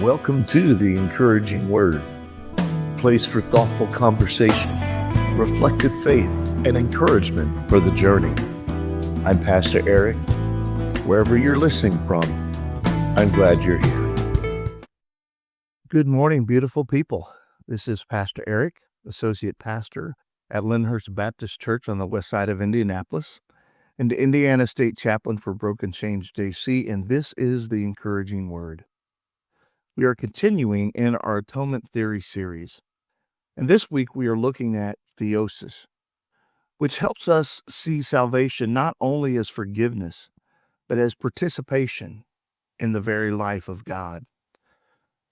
Welcome to the Encouraging Word, a place for thoughtful conversation, reflective faith, and encouragement for the journey. I'm Pastor Eric. Wherever you're listening from, I'm glad you're here. Good morning, beautiful people. This is Pastor Eric, Associate Pastor at Lyndhurst Baptist Church on the west side of Indianapolis, and Indiana State Chaplain for Broken Chains JC, and this is the Encouraging Word. We are continuing in our Atonement Theory series, and this week we are looking at Theosis, which helps us see salvation not only as forgiveness, but as participation in the very life of God.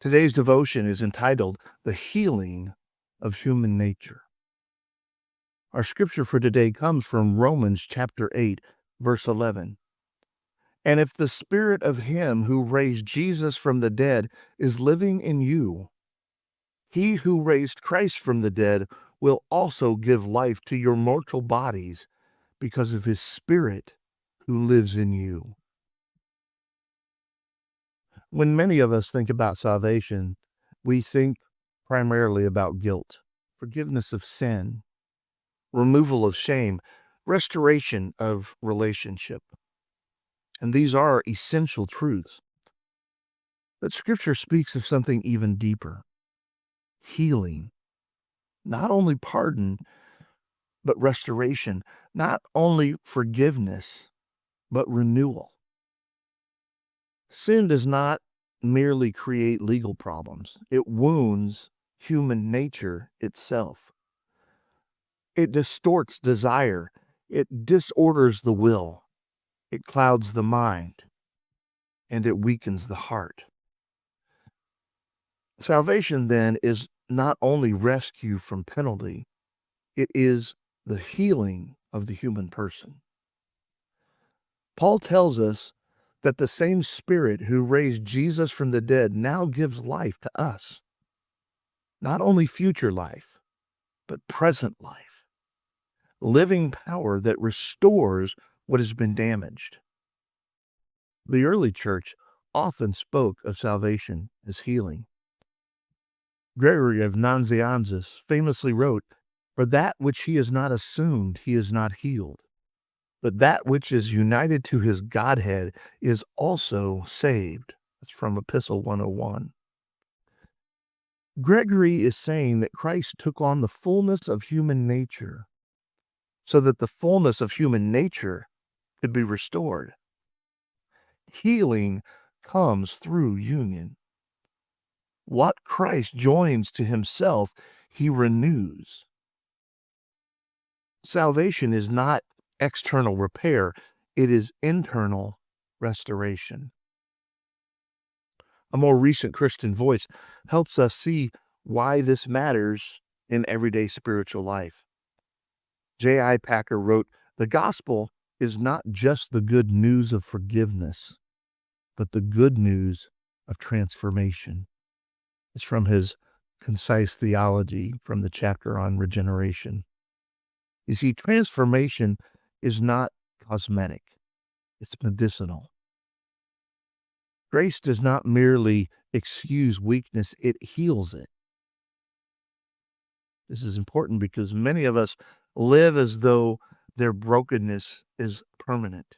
Today's devotion is entitled, The Healing of Human Nature. Our scripture for today comes from Romans chapter 8, verse 11. And if the Spirit of Him who raised Jesus from the dead is living in you, He who raised Christ from the dead will also give life to your mortal bodies because of His Spirit who lives in you. When many of us think about salvation, we think primarily about guilt, forgiveness of sin, removal of shame, restoration of relationship. And these are essential truths. But Scripture speaks of something even deeper, healing. Not only pardon, but restoration. Not only forgiveness, but renewal. Sin does not merely create legal problems. It wounds human nature itself. It distorts desire. It disorders the will. It clouds the mind. And it weakens the heart. Salvation, then, is not only rescue from penalty, it is the healing of the human person. Paul tells us that the same Spirit who raised Jesus from the dead now gives life to us. Not only future life, but present life. Living power that restores what has been damaged. The early church often spoke of salvation as healing. Gregory of Nazianzus famously wrote, "For that which he is not assumed, he is not healed. But that which is united to his Godhead is also saved." That's from Epistle 101. Gregory is saying that Christ took on the fullness of human nature so that the fullness of human nature could be restored. Healing comes through union. What Christ joins to himself, he renews. Salvation is not external repair, it is internal restoration. A more recent Christian Voice helps us see why this matters in everyday spiritual life. J.I. Packer wrote, "The gospel is not just the good news of forgiveness, but the good news of transformation." It's from his concise theology from the chapter on regeneration. You see, transformation is not cosmetic. It's medicinal. Grace does not merely excuse weakness, it heals it. This is important because many of us live as though their brokenness is permanent,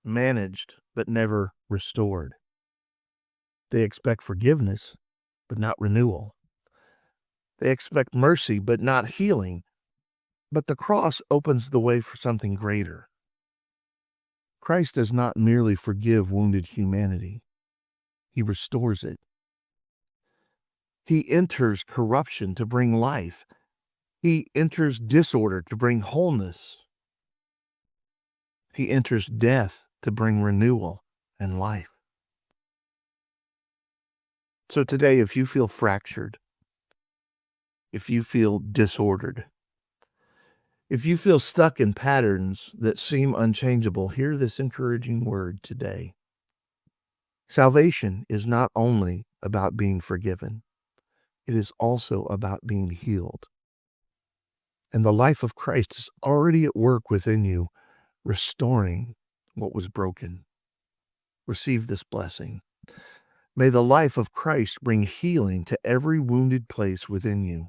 managed, but never restored. They expect forgiveness, but not renewal. They expect mercy, but not healing. But the cross opens the way for something greater. Christ does not merely forgive wounded humanity. He restores it. He enters corruption to bring life. He enters disorder to bring wholeness. He enters death to bring renewal and life. So today, if you feel fractured, if you feel disordered, if you feel stuck in patterns that seem unchangeable, hear this encouraging word today. Salvation is not only about being forgiven, it is also about being healed. And the life of Christ is already at work within you, restoring what was broken. Receive this blessing. May the life of Christ bring healing to every wounded place within you.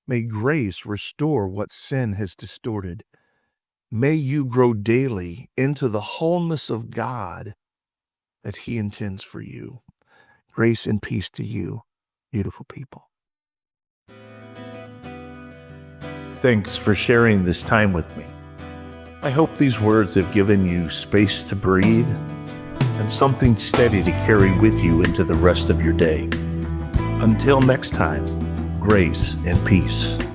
May grace restore what sin has distorted. May you grow daily into the wholeness of God that He intends for you. Grace and peace to you, beautiful people. Thanks for sharing this time with me. I hope these words have given you space to breathe and something steady to carry with you into the rest of your day. Until next time, grace and peace.